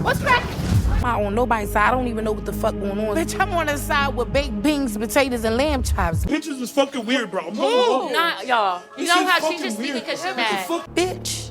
What's back? I'm on nobody's side. I don't even know what the fuck going on. Bitch, I'm on the side with baked beans, potatoes, and lamb chops. Pictures was fucking weird, bro. Nah, y'all. You know how she just speaking because she mad. Bitch,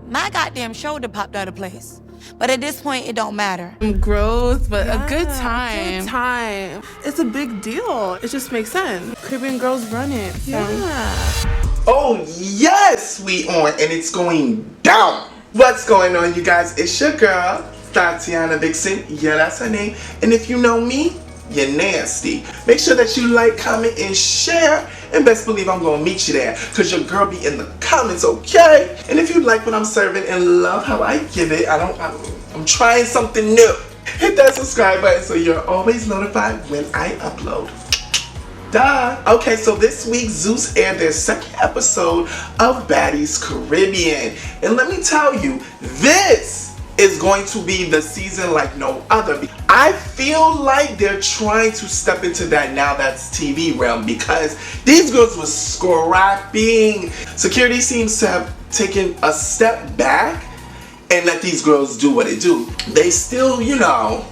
my goddamn shoulder popped out of place. But at this point, it don't matter. Gross, but a good time. It's a big deal. It just makes sense. Caribbean girls run it. So. Yeah. Oh yes, we on, and it's going down. What's going on, you guys? It's your girl, Tatiana Vixen. Yeah, that's her name. And if you know me, you're nasty. Make sure that you like, comment, and share. And best believe I'm gonna meet you there, cause your girl be in the comments, okay? And if you like what I'm serving and love how I give it, I'm trying something new. Hit that subscribe button so you're always notified when I upload. Duh. Okay, so this week Zeus aired their second episode of Baddies Caribbean. And let me tell you, this is going to be the season like no other. I feel like they're trying to step into that now that's TV realm, because these girls were scrapping. Security seems to have taken a step back and let these girls do what they do. They still, you know,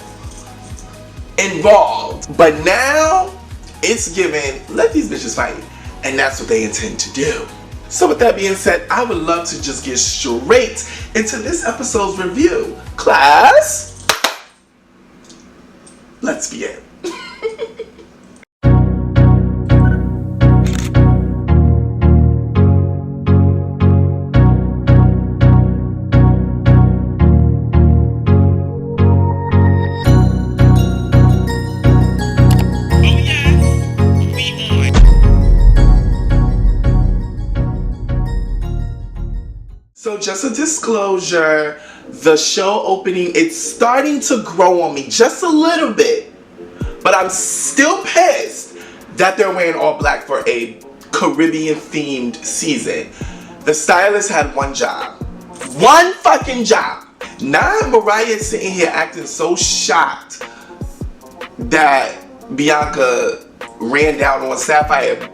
involved. But now it's given, let these bitches fight. And that's what they intend to do. So with that being said, I would love to just get straight into this episode's review. Class, let's begin. So just a disclosure, the show opening, it's starting to grow on me just a little bit. But I'm still pissed that they're wearing all black for a Caribbean themed season. The stylist had one job. One fucking job. Now Mariah's sitting here acting so shocked that Bianca ran down on Sapphire.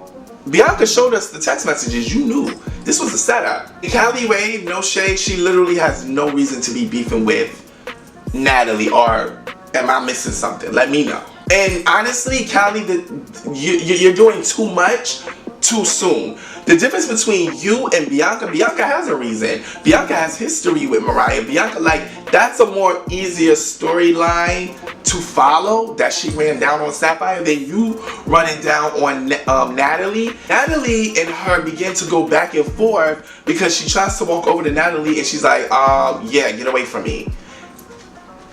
Bianca showed us the text messages. You knew this was a setup. Callie Ray, no shade, she literally has no reason to be beefing with Natalie, or am I missing something? Let me know. And honestly, Callie, you're doing too much too soon. The difference between you and Bianca has a reason. Bianca has history with Mariah. Bianca, like, that's a more easier storyline to follow, that she ran down on Sapphire, than you running down on Natalie. Natalie and her begin to go back and forth because she tries to walk over to Natalie and she's like, yeah, get away from me.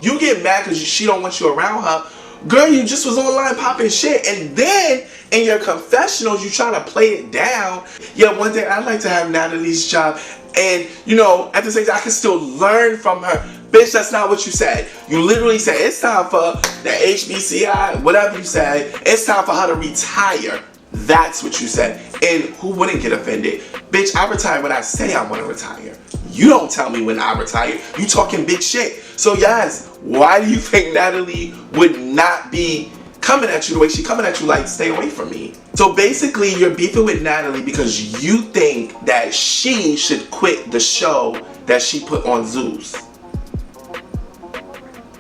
You get mad because she don't want you around her. Girl, you just was online popping shit, and then in your confessionals you trying to play it down. Yeah, one day I'd like to have Natalie's job, and you know, at the same time I can still learn from her. Bitch, that's not what you said. You literally said it's time for the HBCI, whatever you said, it's time for her to retire. That's what you said. And who wouldn't get offended? Bitch, I retire when I say I want to retire. You don't tell me when I retire. You talking big shit. So yes, why do you think Natalie would not be coming at you the way she coming at you, like, stay away from me? So basically you're beefing with Natalie because you think that she should quit the show that she put on Zeus.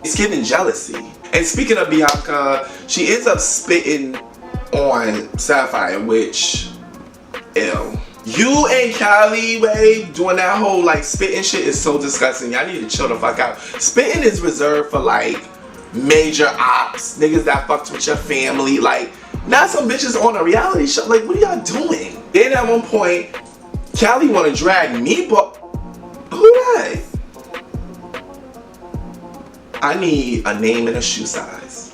It's giving jealousy. And speaking of Bianca, she ends up spitting on Sapphire, which, ew. You and Callie Ray doing that whole like spitting shit is so disgusting. Y'all need to chill the fuck out. Spitting is reserved for like major ops, niggas that fucked with your family. Like, not some bitches on a reality show. Like, what are y'all doing? Then at one point, Callie wanna drag me, but who that? I need a name and a shoe size.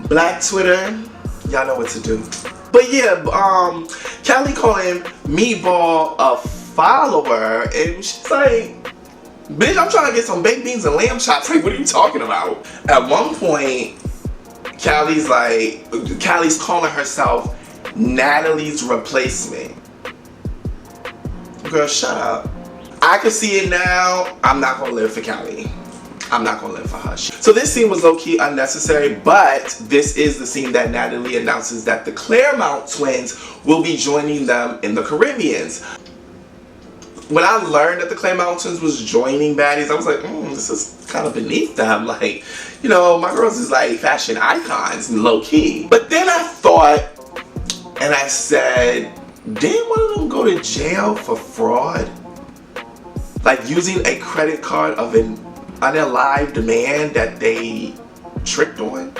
Black Twitter, y'all know what to do. But yeah, Callie calling Meatball a follower, and she's like, bitch, I'm trying to get some baked beans and lamb chops. Like, what are you talking about? At one point, Callie's calling herself Natalie's replacement. Girl, shut up. I can see it now. I'm not gonna live for Callie. I'm not gonna live for her. So this scene was low-key unnecessary, but this is the scene that Natalie announces that the Claremont twins will be joining them in the Caribbeans. When I learned that the Claremont twins was joining Baddies, I was like, this is kind of beneath them. Like, you know, my girls is like fashion icons, low-key. But then I thought, and I said, didn't one of them go to jail for fraud? Like using a credit card of an unalived man that they tricked on?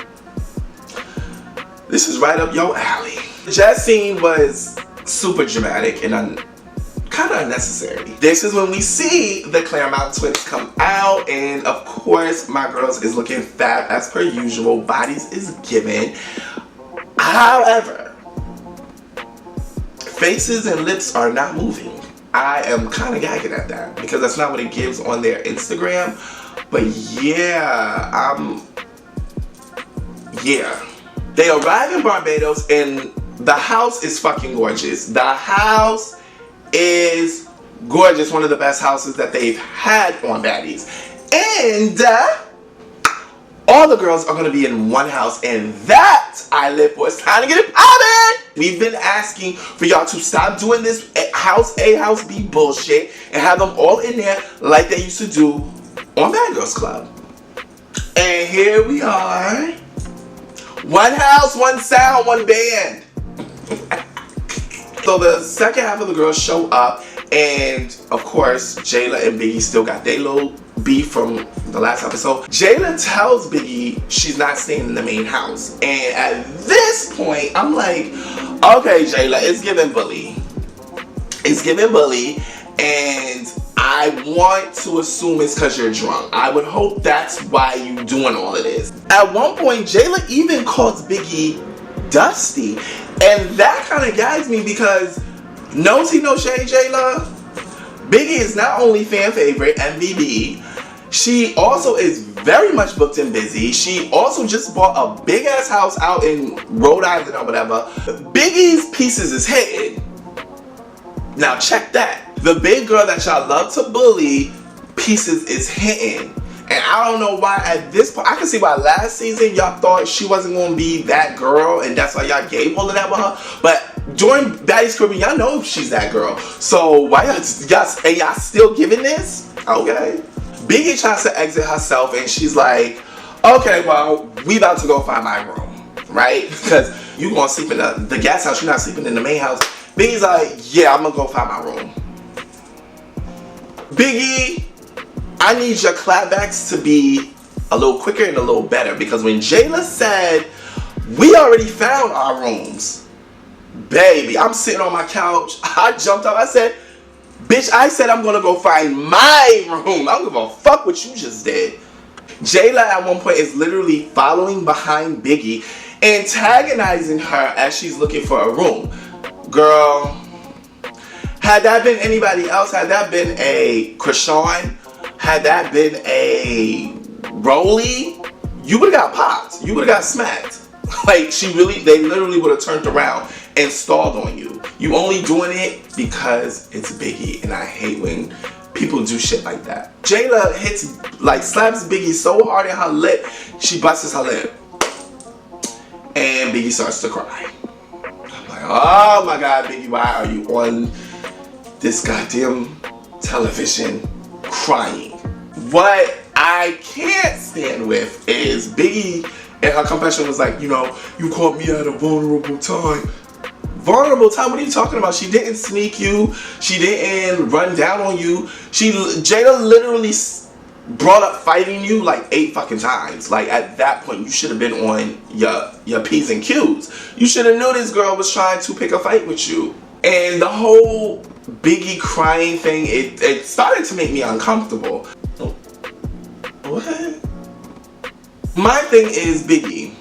This is right up your alley. The jazz scene was super dramatic and kind of unnecessary. This is when we see the Claremont twins come out, and of course my girls is looking fab as per usual. Bodies is given. However, faces and lips are not moving. I am kind of gagging at that because that's not what it gives on their Instagram. But yeah, they arrive in Barbados and the house is fucking gorgeous. The house is gorgeous. One of the best houses that they've had on Baddies. And all the girls are going to be in one house, and that I live for. It's time to get it poppin'! We've been asking for y'all to stop doing this house A, house B bullshit and have them all in there like they used to do on Bad Girls Club. And here we are. One house, one sound, one band. So the second half of the girls show up, and of course Jayla and Biggie still got their little beef from the last episode. Jayla tells Biggie she's not staying in the main house, and at this point I'm like, okay Jayla, it's giving bully. It's giving bully, and I want to assume it's because you're drunk. I would hope that's why you doing all of this. At one point Jayla even calls Biggie Dusty, and that kind of gags me because no tea, no shade, Jayla. Biggie is not only fan favorite, MVB, she also is very much booked and busy. She also just bought a big ass house out in Rhode Island or whatever. Biggie's pieces is hitting. Now check that. The big girl that y'all love to bully, pieces is hitting. And I don't know why at this point, I can see why last season y'all thought she wasn't going to be that girl, and that's why y'all gave all of that with her. But during Baddies Caribbean, y'all know she's that girl. So why y'all still giving this? Okay. Biggie tries to exit herself, and she's like, okay, well, we about to go find my room, right? Because you going to sleep in the guest house, you're not sleeping in the main house. Biggie's like, yeah, I'm going to go find my room. Biggie, I need your clapbacks to be a little quicker and a little better, because when Jayla said, we already found our rooms, baby, I'm sitting on my couch, I jumped up, I said, bitch, I said I'm gonna go find my room. I don't give a fuck what you just did. Jayla at one point is literally following behind Biggie, antagonizing her as she's looking for a room. Girl, had that been anybody else, had that been a Krishan, had that been a Rolly, you would have got popped. You would have got smacked. Like, they literally would have turned around and stalled on you. You only doing it because it's Biggie, and I hate when people do shit like that. Jayla slaps Biggie so hard in her lip, she busts her lip. And Biggie starts to cry. I'm like, oh my God, Biggie, why are you on this goddamn television crying? What I can't stand with is Biggie, and her confession was like, you know, you caught me at a vulnerable time. Vulnerable time? What are you talking about? She didn't sneak you. She didn't run down on you. Jada literally brought up fighting you like 8 fucking times. Like, at that point, you should have been on your P's and Q's. You should have knew this girl was trying to pick a fight with you. And the whole Biggie crying thing, it started to make me uncomfortable. What? My thing is, Biggie,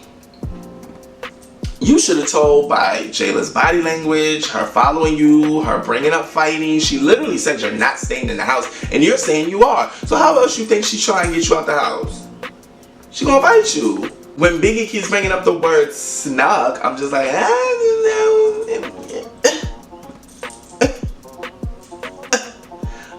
you should have told by Jayla's body language, her following you, her bringing up fighting. She literally said you're not staying in the house, and you're saying you are. So how else you think she's trying to get you out the house? She gonna fight you. When Biggie keeps bringing up the word snug, I'm just like,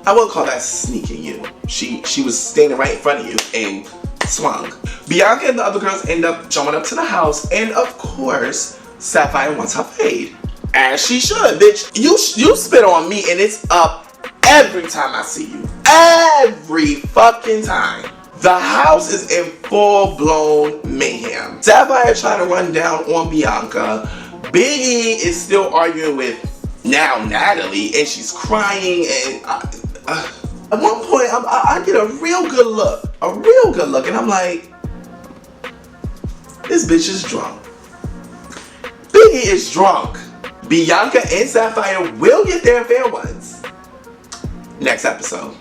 I will call that sneaking you. She was standing right in front of you and swung. Bianca and the other girls end up showing up to the house, and of course, Sapphire wants her fade. As she should, bitch. You spit on me and it's up every time I see you. Every fucking time. The house is in full-blown mayhem. Sapphire trying to run down on Bianca. Biggie is still arguing with now Natalie, and she's crying, and at one point I get a real good look, and I'm like, this bitch is drunk. Biggie is drunk. Bianca and Sapphire will get their fair ones next episode.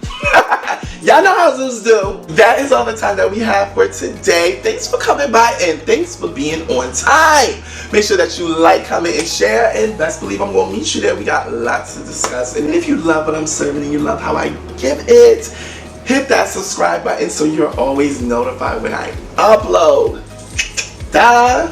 Y'all know how Zeus do. That is all the time that we have for today. Thanks for coming by and thanks for being on time. Make sure that you like, comment, and share. And best believe I'm going to meet you there. We got lots to discuss. And if you love what I'm serving and you love how I give it, hit that subscribe button so you're always notified when I upload.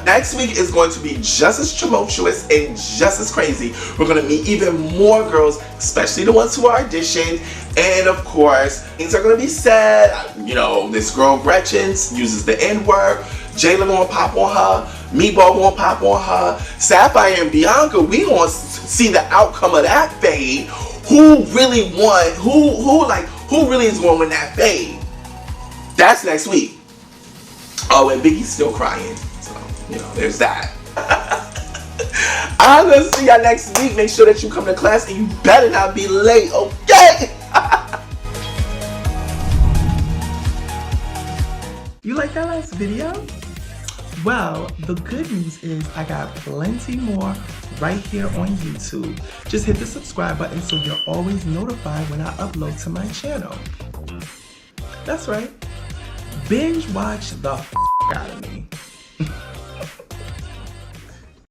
Next week is going to be just as tumultuous and just as crazy. We're going to meet even more girls, especially the ones who are auditioned. And of course, things are going to be said. You know, this girl Gretchen uses the N-word. Jayla gonna pop on her. Meatball gonna pop on her. Sapphire and Bianca, we gonna see the outcome of that fade. Who really won? Who really is going to win that fade? That's next week. Oh, and Biggie's still crying. So, you know, there's that. I'm gonna see y'all next week. Make sure that you come to class and you better not be late, okay? You like that last video? Well, the good news is I got plenty more right here on YouTube. Just hit the subscribe button so you're always notified when I upload to my channel. That's right. Binge watch the out of me.